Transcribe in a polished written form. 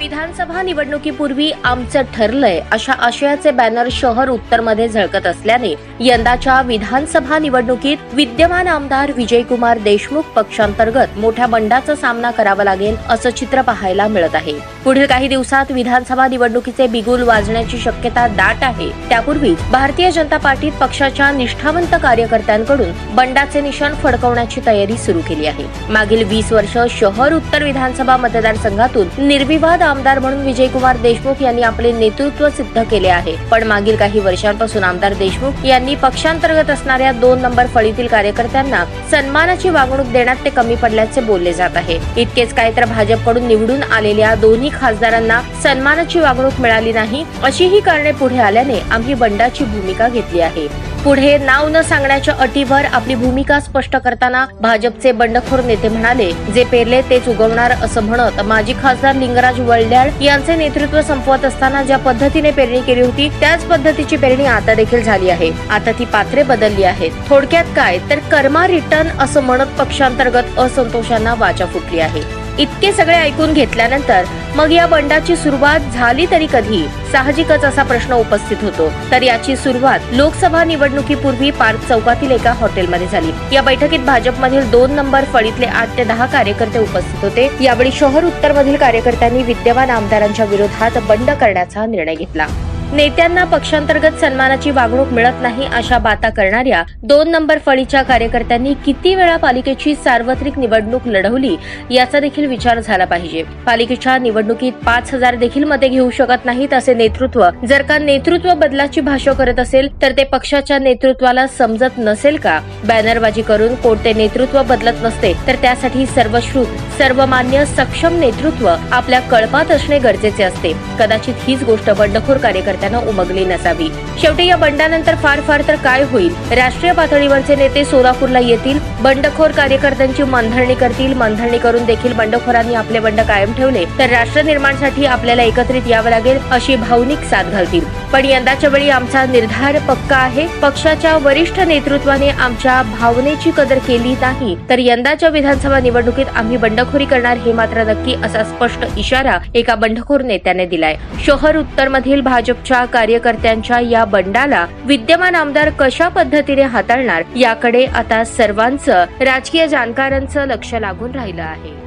विधानसभा निवडणुकीपूर्वी आमचं ठरलंय अशा आशयाचे बॅनर शहर उत्तरमध्ये झळकत असल्याने यंदाच्या विधानसभा निवडणुकीत विद्यमान आमदार विजयकुमार देशमुख पक्षांतर्गत मोठ्या बंडाचा सामना करावा लागेल असं चित्र पाहायला मिळत आहे। पुढील काही दिवसात विधानसभा निवडणुकीचे बिगुल वाजण्याची शक्यता दाट आहे। त्यापूर्वी भारतीय जनता पार्टीत पक्षाच्या निष्ठावंत कार्यकर्त्यांकडून बंडाचे निशाण फडकवण्याची तयारी सुरू केली आहे। मागील 20 वर्ष शहर उत्तर विधानसभा मतदारसंघातून निर्विवाद आमदार म्हणून विजयकुमार देशमुख यांनी आपले नेतृत्व सिद्ध केले आहे। पण मागील काही वर्षांपासून आमदार देशमुख यांनी पक्षांतर्गत असणाऱ्या 2 नंबर फळीतील कार्यकर्त्यांना सन्मानाची वागणूक देण्यात ते कमी पडल्याचे बोलले जात आहे। इतकेच काय तर भाजपकडून निवडून आलेल्या दोन्ही खासदारांना सन्मानाची वागणूक मिळाली नाही अशी ही कारणे पुढे आल्याने आम्ही बंडाची भूमिका घेतली आहे। पुढे नाव न सांगण्याच्या अटीवर आपली भूमिका स्पष्ट करताना भाजपचे बंडखोर नेते म्हणाले, जे पेरले तेच उगवणार असं म्हणत माजी खासदार लिंगराज वळल्याळ यांचे नेतृत्व संपवत असताना ज्या पद्धतीने पेरणी केली होती त्याच पद्धतीची पेरणी आता देखील झाली आहे। आता ती पात्रे बदलली आहेत। थोडक्यात काय तर कर्मा रिटर्न असं म्हणत पक्षांतर्गत असंतोषांना वाचा फुटली आहे। इतके सगळे ऐकून घेतल्यानंतर मग या बंडाची सुरुवात झाली तरी कधी, साहजिकच असा प्रश्न उपस्थित होतो। तर याची सुरुवात लोकसभा निवडणुकीपूर्वी पार्क चौकातील एका हॉटेलमध्ये झाली। या बैठकीत भाजपमधील 2 नंबर फळीतले 8 ते 10 कार्यकर्ते उपस्थित होते। यावेळी शहर उत्तर मधील कार्यकर्त्यांनी विद्यमान आमदारांच्या विरोधात बंड करण्याचा निर्णय घेतला। नेत्यांना पक्षांतर्गत सन्मानाची वागणूक मिळत नाही अशा बाता करणाऱ्या 2 नंबर फळीच्या कार्यकर्त्यांनी किती वेळा पालिकेची सार्वत्रिक निवडणूक लढवली याचा देखील विचार झाला पाहिजे। पालिकेच्या निवडणुकीत 5000 देखील मते घेऊ शकत नाहीत असे नेतृत्व जर का नेतृत्व बदलाची भाषा करत असेल तर ते पक्षाच्या नेतृत्वाला समजत नसेल का? बॅनरबाजी करून कोणते नेतृत्व बदलत नसते तर त्यासाठी सर्वश्रुत सर्वमान्य सक्षम नेतृत्व आपल्या कळपात असणे गरजेचे असते। कदाचित हीच गोष्ट बंडखोर कार्यकर्त्यांना उमगली नसावी। शेवटी या बंडानंतर फार तर काय होईल? राष्ट्रीय पातळीवरचे नेते सोलापूरला येतील, बंडखोर कार्यकर्त्यांची मनधरणी करतील। मनधरणी करून देखील बंडखोरांनी आपले बंड कायम ठेवले तर राष्ट्र निर्माणासाठी आपल्याला एकत्रित यावं लागेल अशी भावनिक साथ घालतील। पण यंदाच्या वेळी आमचा निर्धार पक्का आहे। पक्षाच्या वरिष्ठ नेतृत्वाने आमच्या भावनेची कदर केली नाही तर यंदाच्या विधानसभा निवडणुकीत आम्ही बंडखोरी करणार हे मात्र नक्की असा स्पष्ट इशारा एका बंडखोर नेत्याने दिलाय। शहर उत्तर मधील भाजपच्या कार्यकर्त्यांच्या या बंडाला विद्यमान आमदार कशा पद्धतीने हाताळणार याकडे आता सर्वांचं राजकीय जाणकारांचं लक्ष लागून राहिलं आहे।